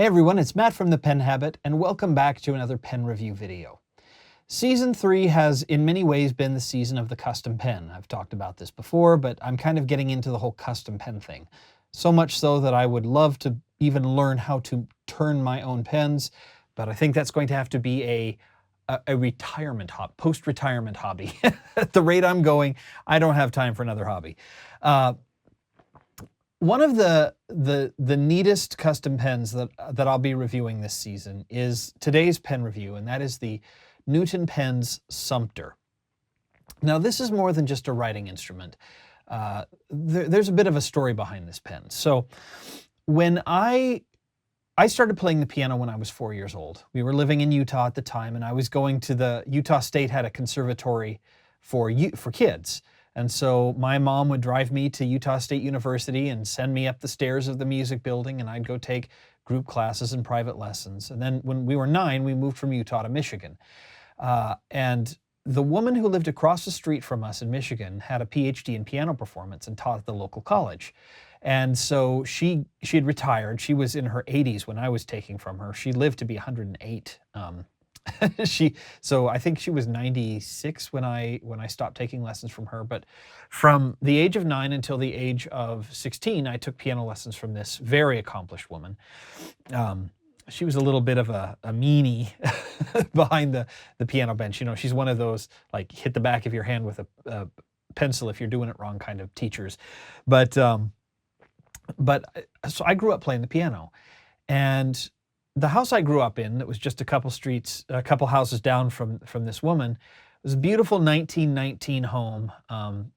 Hey everyone, it's Matt from The Pen Habit, and welcome back to another pen review video. Season 3 has in many ways been the season of the custom pen. I've talked about this before, but I'm kind of getting into the whole custom pen thing. So much so that I would love to even learn how to turn my own pens, but I think that's going to have to be a retirement hobby, post-retirement hobby. At the rate I'm going, I don't have time for another hobby. One of the neatest custom pens that I'll be reviewing this season is today's pen review, and that is the Newton Pens Sumpter. Now, this is more than just a writing instrument. There's a bit of a story behind this pen. So when I started playing the piano when I was 4 years old. We were living in Utah at the time, and I was going to the Utah State had a conservatory for kids. And so my mom would drive me to Utah State University and send me up the stairs of the music building, and I'd go take group classes and private lessons. And then when we were 9, we moved from Utah to Michigan. And the woman who lived across the street from us in Michigan had a PhD in piano performance and taught at the local college. And so she had retired. She was in her 80s when I was taking from her. She lived to be 108. So I think she was 96 when I stopped taking lessons from her. But from the age of 9 until the age of 16, I took piano lessons from this very accomplished woman. She was a little bit of a meanie behind the piano bench. You know, she's one of those, like, hit the back of your hand with a pencil if you're doing it wrong kind of teachers. But so I grew up playing the piano. And the house I grew up in, that was just a couple houses down from this woman, was a beautiful 1919 home,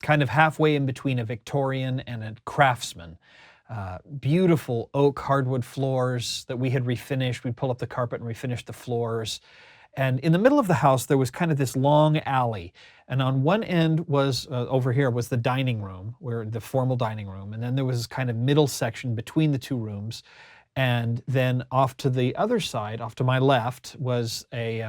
kind of halfway in between a Victorian and a Craftsman. Beautiful oak hardwood floors that we had refinished. We'd pull up the carpet and refinish the floors. And in the middle of the house, there was kind of this long alley. And on one end was, over here, was the dining room, where the formal dining room. And then there was this kind of middle section between the two rooms. And then off to the other side, off to my left, was a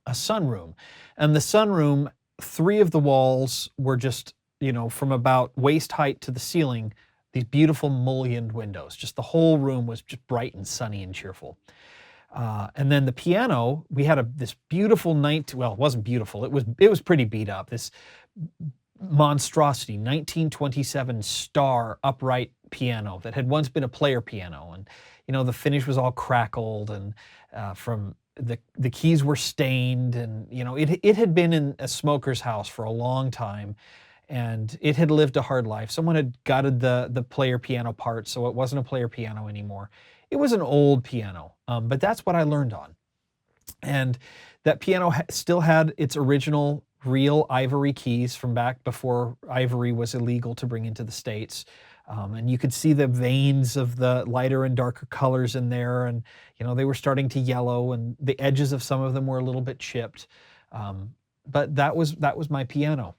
sunroom. And the sunroom, 3 of the walls were just, you know, from about waist height to the ceiling, these beautiful mullioned windows. Just the whole room was just bright and sunny and cheerful. And then the piano, we had this beautiful well, it wasn't beautiful. It was pretty beat up. This monstrosity 1927 Star upright piano that had once been a player piano, and you know, the finish was all crackled, and from the keys were stained, and you know, it had been in a smoker's house for a long time, and it had lived a hard life. Someone had gutted the player piano part, so it wasn't a player piano anymore. It was an old piano, but that's what I learned on. And that piano still had its original real ivory keys from back before ivory was illegal to bring into the States. And you could see the veins of the lighter and darker colors in there, and you know, they were starting to yellow, and the edges of some of them were a little bit chipped. But that was my piano.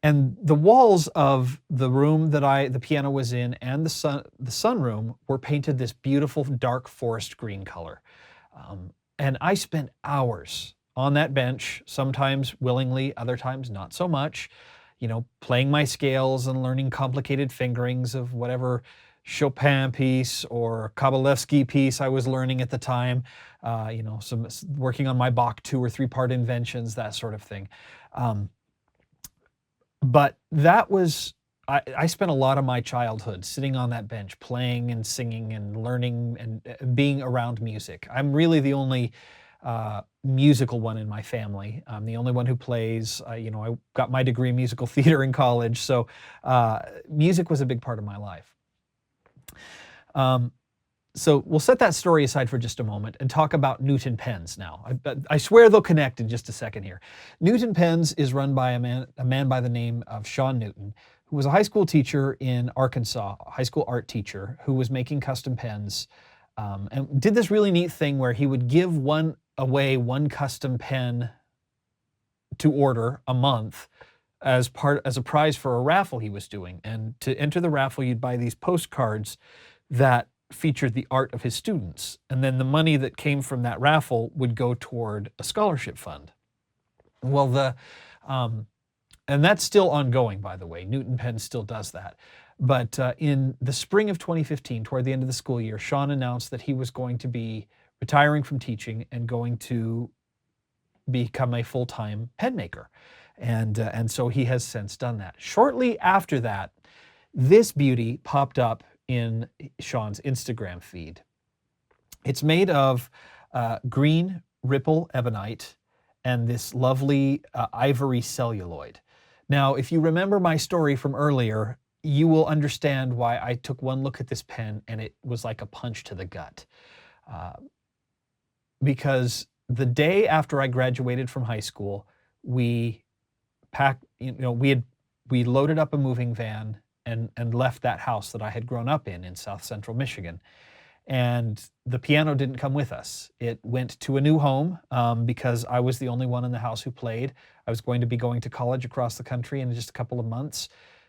And the walls of the room that the piano was in and the sunroom were painted this beautiful dark forest green color. And I spent hours on that bench, sometimes willingly, other times not so much, you know, playing my scales and learning complicated fingerings of whatever Chopin piece or Kabalevsky piece I was learning at the time, you know, working on my Bach 2 or 3 part inventions, that sort of thing. But that was, I spent a lot of my childhood sitting on that bench, playing and singing and learning and being around music. I'm really the only musical one in my family. I'm the only one who plays. You know, I got my degree in musical theater in college, so music was a big part of my life. So we'll set that story aside for just a moment and talk about Newton Pens now. I swear they'll connect in just a second here. Newton Pens is run by a man by the name of Sean Newton, who was a high school teacher in Arkansas, a high school art teacher who was making custom pens, and did this really neat thing where he would give away one custom pen to order a month as a prize for a raffle he was doing. And to enter the raffle, you'd buy these postcards that featured the art of his students. And then the money that came from that raffle would go toward a scholarship fund. Well, and that's still ongoing, by the way. Newton Pens still does that. But in the spring of 2015, toward the end of the school year, Sean announced that he was going to be retiring from teaching and going to become a full-time pen maker. And so he has since done that. Shortly after that, this beauty popped up in Sean's Instagram feed. It's made of green ripple ebonite and this lovely ivory celluloid. Now, if you remember my story from earlier, you will understand why I took one look at this pen and it was like a punch to the gut. Because the day after I graduated from high school, we packed, we loaded up a moving van and left that house that I had grown up in South Central Michigan. And the piano didn't come with us. It went to a new home because I was the only one in the house who played. I was going to be going to college across the country in just a couple of months.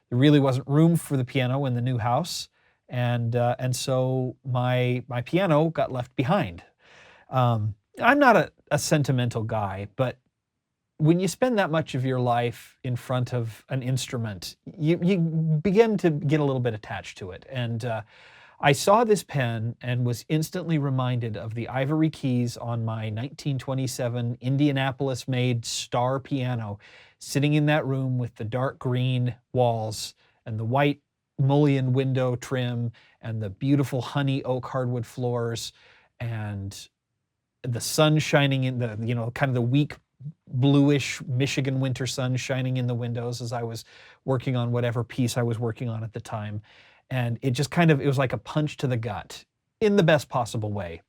There really wasn't room for the piano in the new house. And so my piano got left behind. I'm not a sentimental guy, but when you spend that much of your life in front of an instrument, you begin to get a little bit attached to it. And I saw this pen and was instantly reminded of the ivory keys on my 1927 Indianapolis-made Star piano, sitting in that room with the dark green walls and the white mullion window trim and the beautiful honey oak hardwood floors and the sun shining in the, kind of the weak bluish Michigan winter sun shining in the windows as I was working on whatever piece I was working on at the time. And it just it was like a punch to the gut in the best possible way.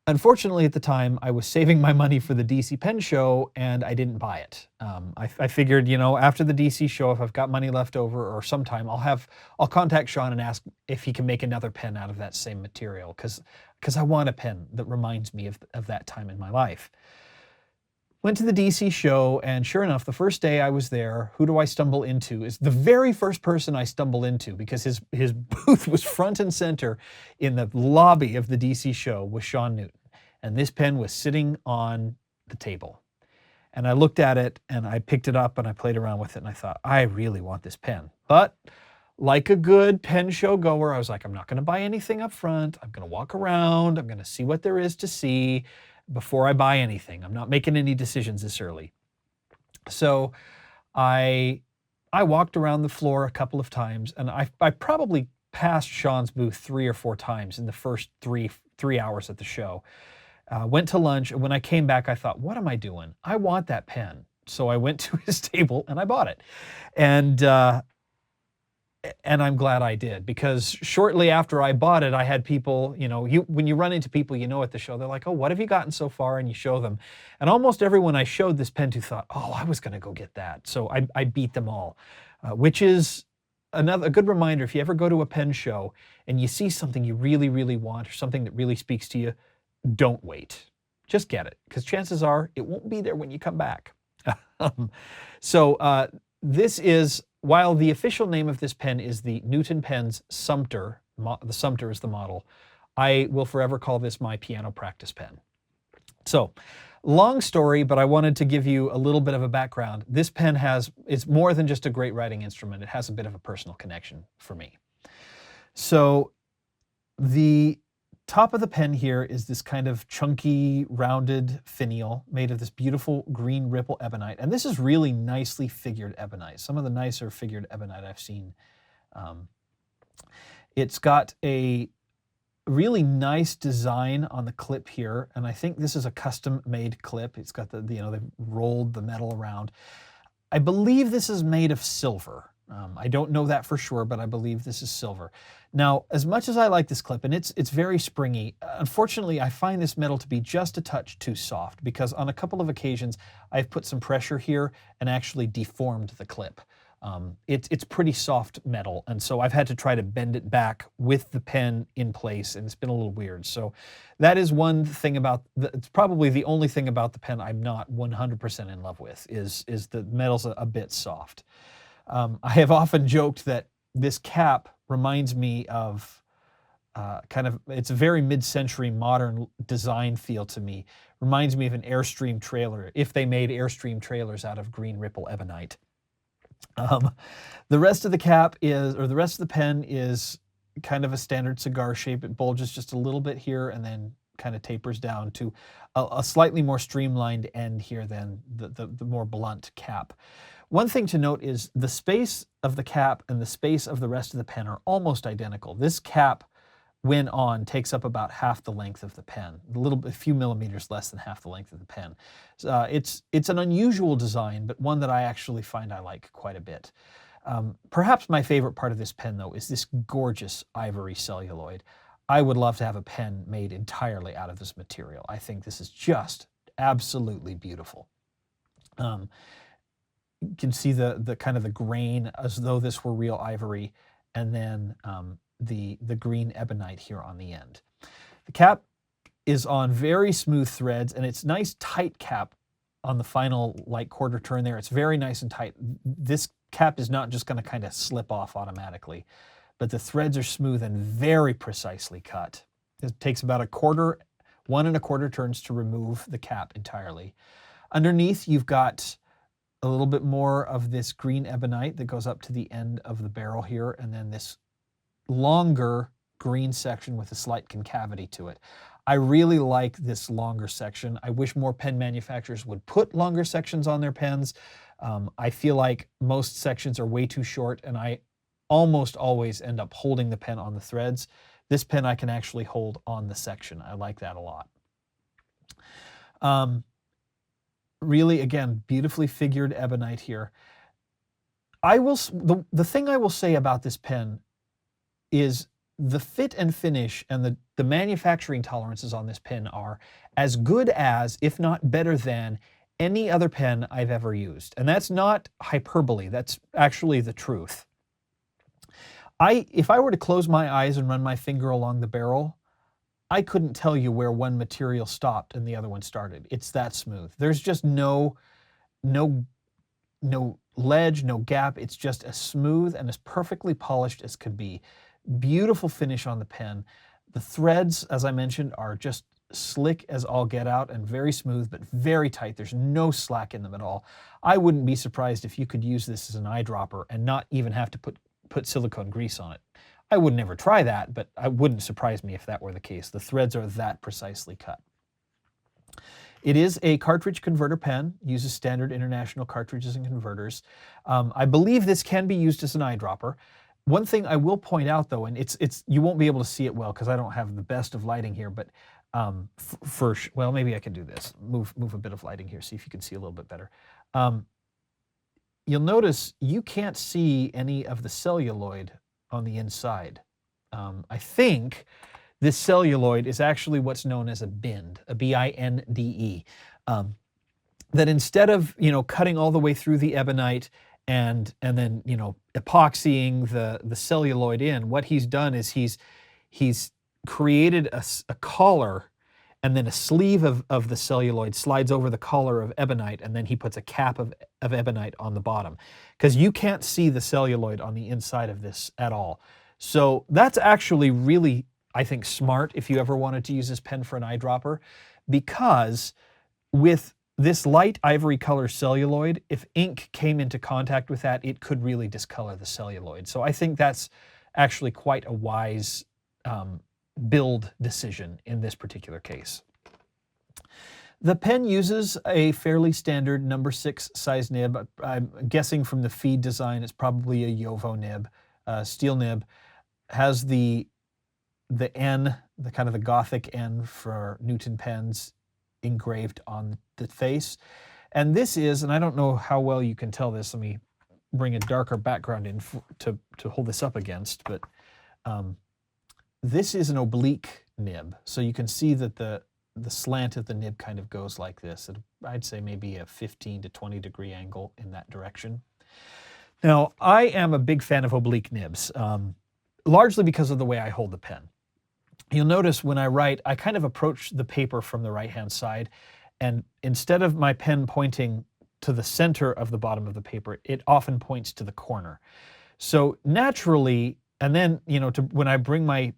Unfortunately, at the time, I was saving my money for the DC Pen Show and I didn't buy it. I figured, after the DC show, if I've got money left over or sometime, I'll contact Sean and ask if he can make another pen out of that same material because I want a pen that reminds me of that time in my life. Went to the DC show, and sure enough, the first day I was there, who do I stumble into? Is the very first person I stumble into, because his booth was front and center in the lobby of the DC show, was Sean Newton. And this pen was sitting on the table. And I looked at it, and I picked it up, and I played around with it, and I thought, I really want this pen. But like a good pen show goer, I was like, I'm not going to buy anything up front. I'm going to walk around. I'm going to see what there is to see before I buy anything. I'm not making any decisions this early. So I walked around the floor a couple of times, and I probably passed Sean's booth 3 or 4 times in the first three hours at the show. Went to lunch, and when I came back, I thought, what am I doing? I want that pen. So I went to his table and I bought it. And I'm glad I did, because shortly after I bought it, I had people, when you run into people at the show, they're like, oh, what have you gotten so far? And you show them. And almost everyone I showed this pen to thought, oh, I was going to go get that. So I beat them all, which is a good reminder. If you ever go to a pen show and you see something you really, really want or something that really speaks to you, don't wait. Just get it, because chances are it won't be there when you come back. So this is, while the official name of this pen is the Newton Pens Sumpter, the Sumpter is the model, I will forever call this my piano practice pen. So, long story, but I wanted to give you a little bit of a background. This pen it's more than just a great writing instrument. It has a bit of a personal connection for me. So, the top of the pen here is this kind of chunky, rounded finial made of this beautiful green ripple ebonite. And this is really nicely figured ebonite, some of the nicer figured ebonite I've seen. It's got a really nice design on the clip here, and I think this is a custom-made clip. It's got they've rolled the metal around. I believe this is made of silver. I don't know that for sure, but I believe this is silver. Now, as much as I like this clip, and it's very springy, unfortunately, I find this metal to be just a touch too soft, because on a couple of occasions, I've put some pressure here and actually deformed the clip. It's pretty soft metal, and so I've had to try to bend it back with the pen in place, and it's been a little weird. So that is one thing it's probably the only thing about the pen I'm not 100% in love with, is the metal's a bit soft. I have often joked that this cap reminds me of it's a very mid-century modern design feel to me. Reminds me of an Airstream trailer, if they made Airstream trailers out of green ripple ebonite. Um, the rest of the cap is, or the rest of the pen is kind of a standard cigar shape. It bulges just a little bit here and then kind of tapers down to a slightly more streamlined end here than the more blunt cap. One thing to note is the space of the cap and the space of the rest of the pen are almost identical. This cap, when on, takes up about half the length of the pen, a few millimeters less than half the length of the pen. It's an unusual design, but one that I actually find I like quite a bit. Perhaps my favorite part of this pen, though, is this gorgeous ivory celluloid. I would love to have a pen made entirely out of this material. I think this is just absolutely beautiful. You can see the kind of the grain as though this were real ivory, and then the green ebonite here on the end. The cap is on very smooth threads, and it's nice tight cap on the final like quarter turn there. It's very nice and tight. This cap is not just going to kind of slip off automatically, but the threads are smooth and very precisely cut. It takes about 1 1/4 turns to remove the cap entirely. Underneath, you've got a little bit more of this green ebonite that goes up to the end of the barrel here, and then this longer green section with a slight concavity to it. I really like this longer section. I wish more pen manufacturers would put longer sections on their pens. I feel like most sections are way too short, and I almost always end up holding the pen on the threads. This pen I can actually hold on the section. I like that a lot. Really, again, beautifully figured ebonite here. The thing I will say about this pen is the fit and finish and the manufacturing tolerances on this pen are as good as, if not better than, any other pen I've ever used. And that's not hyperbole, that's actually the truth. If I were to close my eyes and run my finger along the barrel, I couldn't tell you where one material stopped and the other one started. It's that smooth. There's just no ledge, no gap. It's just as smooth and as perfectly polished as could be. Beautiful finish on the pen. The threads, as I mentioned, are just slick as all get out and very smooth, but very tight. There's no slack in them at all. I wouldn't be surprised if you could use this as an eyedropper and not even have to put silicone grease on it. I would never try that, but it wouldn't surprise me if that were the case. The threads are that precisely cut. It is a cartridge converter pen, uses standard international cartridges and converters. I believe this can be used as an eyedropper. One thing I will point out, though, and you won't be able to see it well because I don't have the best of lighting here, but well, maybe I can do this. Move a bit of lighting here, see if you can see a little bit better. You'll notice you can't see any of the celluloid on the inside. I think this celluloid is actually what's known as a bind, a B-I-N-D-E. That instead of cutting all the way through the ebonite and then epoxying the celluloid in, what he's done is he's created a collar, and then a sleeve of the celluloid slides over the collar of ebonite, and then he puts a cap of ebonite on the bottom, because you can't see the celluloid on the inside of this at all. So that's actually really, I think, smart if you ever wanted to use this pen for an eyedropper, because with this light ivory color celluloid, if ink came into contact with that, it could really discolor the celluloid. So I think that's actually quite a wise build decision in this particular case. The pen uses a fairly standard number 6 size nib. I'm guessing from the feed design it's probably a Jowo nib, steel nib. Has the N, the kind of the Gothic N for Newton pens, engraved on the face. And this is, and I don't know how well you can tell this, let me bring a darker background in to hold this up against, but this is an oblique nib. So you can see that the slant of the nib kind of goes like this. I'd say maybe a 15 to 20 degree angle in that direction. Now, I am a big fan of oblique nibs, largely because of the way I hold the pen. You'll notice when I write, I kind of approach the paper from the right-hand side, and instead of my pen pointing to the center of the bottom of the paper, it often points to the corner. So naturally, and then, when I bring my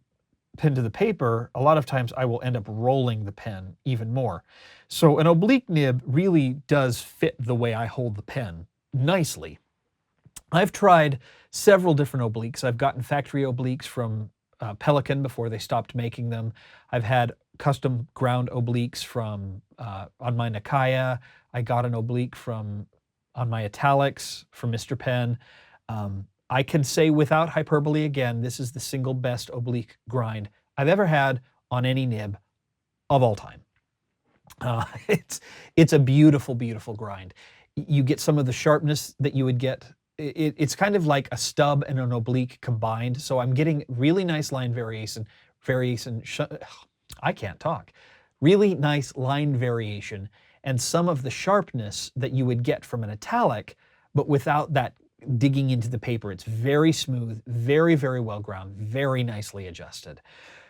pen to the paper, a lot of times I will end up rolling the pen even more. So an oblique nib really does fit the way I hold the pen nicely. I've tried several different obliques. I've gotten factory obliques from Pelican before they stopped making them. I've had custom ground obliques from on my Nakaya. I got an oblique from on my Italics from Mr. Penn. I can say without hyperbole again, this is the single best oblique grind I've ever had on any nib of all time. It's a beautiful, beautiful grind. You get some of the sharpness that you would get. It's kind of like a stub and an oblique combined. So I'm getting really nice line variation. I can't talk. Really nice line variation and some of the sharpness that you would get from an italic, but without that digging into the paper. It's very smooth, very, very well ground, very nicely adjusted.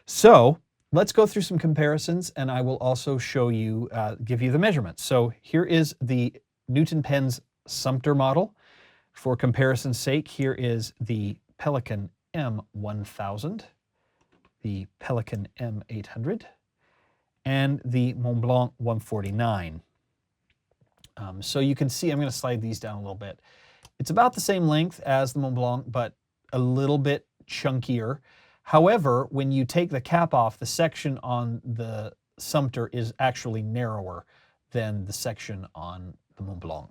So let's go through some comparisons, and I will also show you, give you the measurements. So here is the Newton Penn's Sumpter model. For comparison's sake, here is the Pelican M1000, the Pelican M800, and the Montblanc 149. So you can see, I'm going to slide these down a little bit. It's about the same length as the Montblanc, but a little bit chunkier. However, when you take the cap off, the section on the Sumpter is actually narrower than the section on the Montblanc.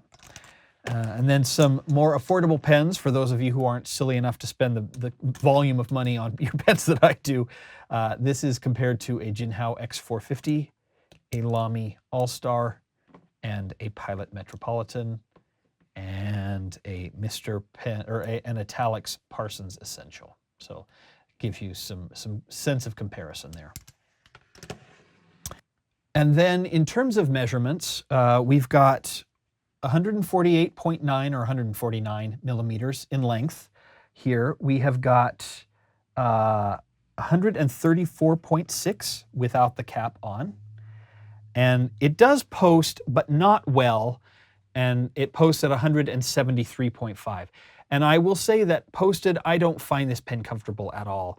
And then some more affordable pens for those of you who aren't silly enough to spend the volume of money on your pens that I do. This is compared to a Jinhao X450, a Lamy All-Star, and a Pilot Metropolitan, and a Mr. Penn, or an Italics Parsons Essential. So gives you some sense of comparison there. And then in terms of measurements, we've got 148.9 or 149 millimeters in length. Here we have got 134.6 without the cap on. And it does post, but not well, and it posts at 173.5. And I will say that posted, I don't find this pen comfortable at all.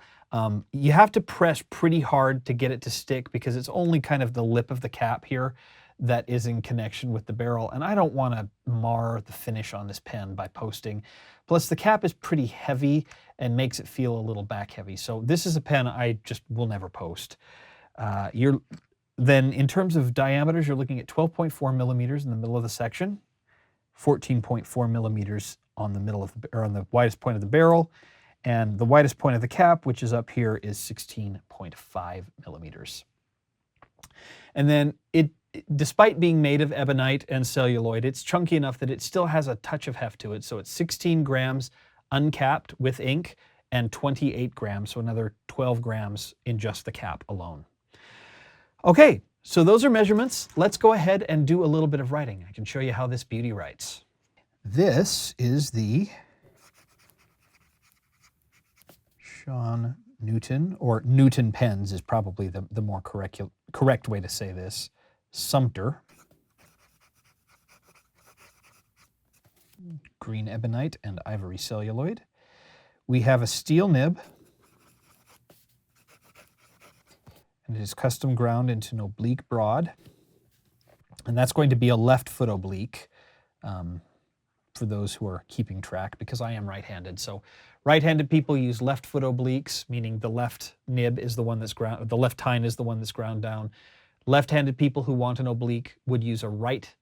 You have to press pretty hard to get it to stick because it's only kind of the lip of the cap here that is in connection with the barrel. And I don't want to mar the finish on this pen by posting. Plus the cap is pretty heavy and makes it feel a little back heavy. So this is a pen I just will never post. Then in terms of diameters, you're looking at 12.4 millimeters in the middle of the section, 14.4 millimeters on the middle of or on the widest point of the barrel, and the widest point of the cap, which is up here, is 16.5 millimeters. And then despite being made of ebonite and celluloid, it's chunky enough that it still has a touch of heft to it. So it's 16 grams uncapped with ink and 28 grams, so another 12 grams in just the cap alone. Okay, so those are measurements. Let's go ahead and do a little bit of writing. I can show you how this beauty writes. This is the Sean Newton, or Newton Pens is probably the more correct way to say this, Sumpter. Green ebonite and ivory celluloid. We have a steel nib, and it is custom ground into an oblique broad. And that's going to be a left foot oblique for those who are keeping track, because I am right-handed. So right-handed people use left foot obliques, meaning the left nib is the one that's ground, the left tine is the one that's ground down. Left-handed people who want an oblique would use a right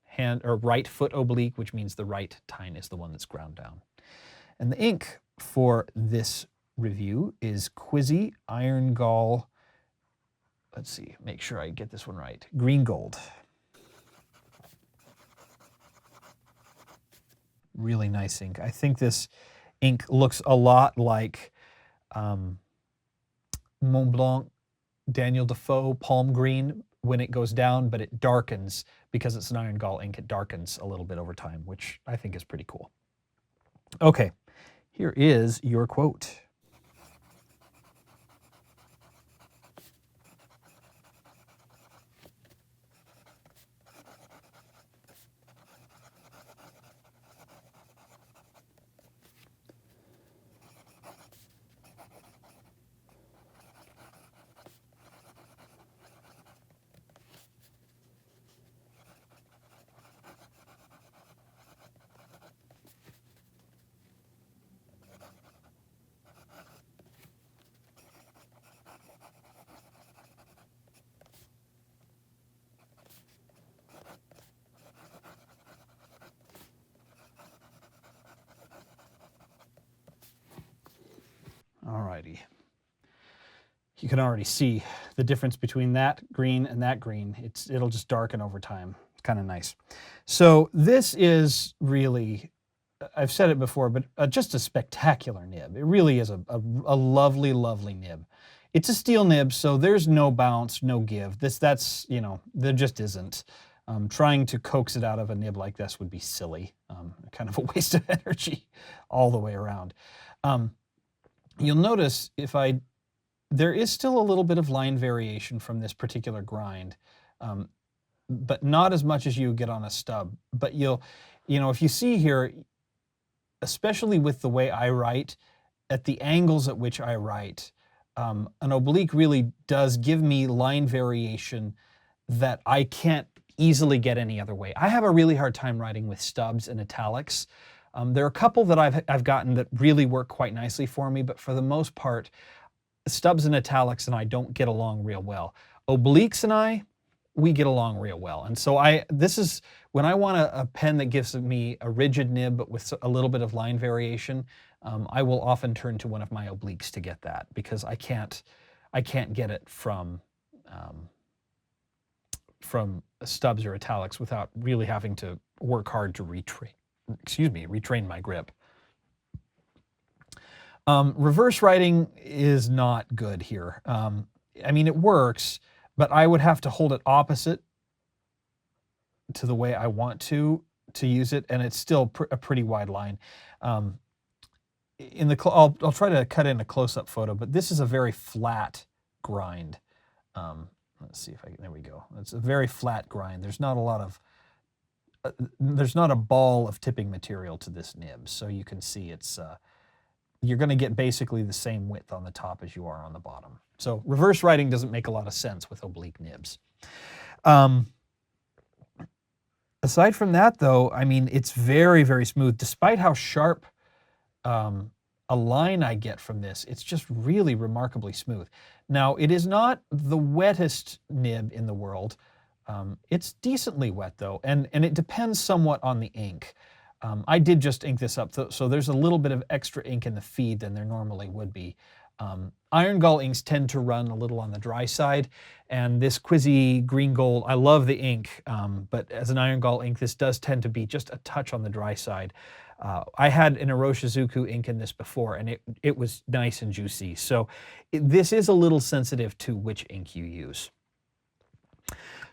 hand or right foot oblique, which means the right tine is the one that's ground down. And the ink for this review is Quizzy Iron Gall. Let's see, make sure I get this one right. Green gold. Really nice ink. I think this ink looks a lot like Montblanc Daniel Defoe Palm Green when it goes down, but it darkens because it's an iron gall ink. It darkens a little bit over time, which I think is pretty cool. Okay, here is your quote. You can already see the difference between that green and that green. It'll just darken over time. It's kind of nice. So this is really, I've said it before, but just a spectacular nib. It really is a lovely, lovely nib. It's a steel nib, so there's no bounce, no give. That's there just isn't. Trying to coax it out of a nib like this would be silly. Kind of a waste of energy all the way around. You'll notice there is still a little bit of line variation from this particular grind, but not as much as you get on a stub. But if you see here, especially with the way I write, at the angles at which I write, an oblique really does give me line variation that I can't easily get any other way. I have a really hard time writing with stubs and italics. There are a couple that I've gotten that really work quite nicely for me, but for the most part, stubs and italics and I don't get along real well. Obliques and we get along real well. And so this is when I want a pen that gives me a rigid nib but with a little bit of line variation, I will often turn to one of my obliques to get that, because I can't get it from stubs or italics without really having to work hard to retrain my grip. Reverse writing is not good here. I mean, it works, but I would have to hold it opposite to the way I want to use it, and it's still a pretty wide line. I'll try to cut in a close-up photo, but this is a very flat grind. Let's see if there we go. It's a very flat grind. There's not a lot of, there's not a ball of tipping material to this nib. So you can see you're going to get basically the same width on the top as you are on the bottom. So reverse writing doesn't make a lot of sense with oblique nibs. Aside from that though, I mean, it's very, very smooth. Despite how sharp a line I get from this, it's just really remarkably smooth. Now, it is not the wettest nib in the world. It's decently wet though, and it depends somewhat on the ink. I did just ink this up, so there's a little bit of extra ink in the feed than there normally would be. Iron Gall inks tend to run a little on the dry side, and this Quizzy Green Gold, I love the ink, but as an Iron Gall ink, this does tend to be just a touch on the dry side. I had an Iroshizuku ink in this before, and it was nice and juicy. So this is a little sensitive to which ink you use.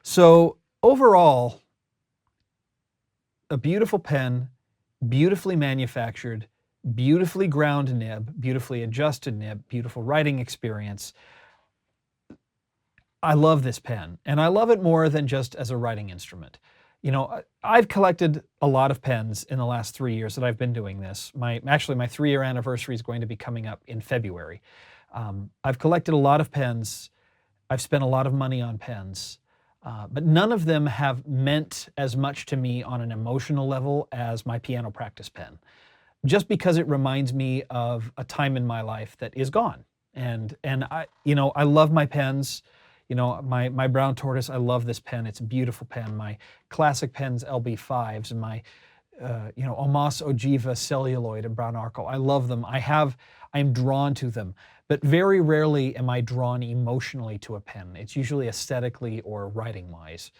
So overall, a beautiful pen, beautifully manufactured, beautifully ground nib, beautifully adjusted nib, beautiful writing experience. I love this pen, and I love it more than just as a writing instrument. You know, I've collected a lot of pens in the last 3 years that I've been doing this. Actually, my 3-year anniversary is going to be coming up in February. I've collected a lot of pens. I've spent a lot of money on pens, but none of them have meant as much to me on an emotional level as my piano practice pen, just because it reminds me of a time in my life that is gone. And I love my pens. You know, my Brown Tortoise, I love this pen. It's a beautiful pen. My classic pens, LB5s, and my, Omas Ogiva Celluloid and Brown Arco. I love them. I'm drawn to them. But very rarely am I drawn emotionally to a pen. It's usually aesthetically or writing-wise.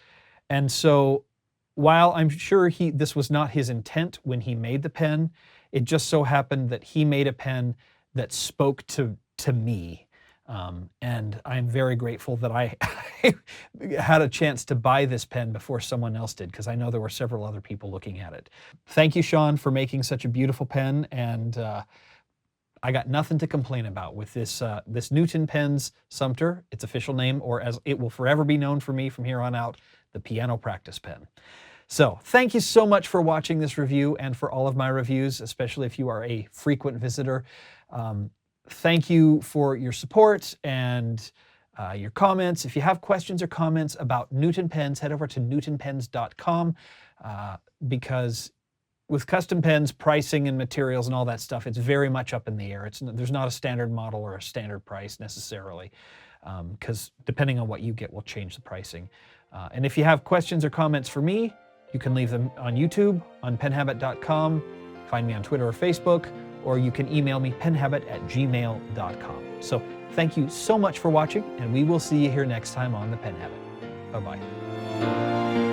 And so while I'm sure this was not his intent when he made the pen, it just so happened that he made a pen that spoke to me. And I'm very grateful that I had a chance to buy this pen before someone else did, because I know there were several other people looking at it. Thank you, Sean, for making such a beautiful pen, and I got nothing to complain about with this Newton Pens Sumpter, its official name, or as it will forever be known for me from here on out, the Piano Practice Pen. So thank you so much for watching this review and for all of my reviews, especially if you are a frequent visitor. Thank you for your support and your comments. If you have questions or comments about Newton Pens, head over to newtonpens.com because with custom pens, pricing and materials and all that stuff, it's very much up in the air. There's not a standard model or a standard price necessarily, because depending on what you get will change the pricing. And if you have questions or comments for me, you can leave them on YouTube, on penhabit.com, find me on Twitter or Facebook, or you can email me penhabit@gmail.com. So Thank you so much for watching, and we will see you here next time on The Pen Habit. Bye-bye.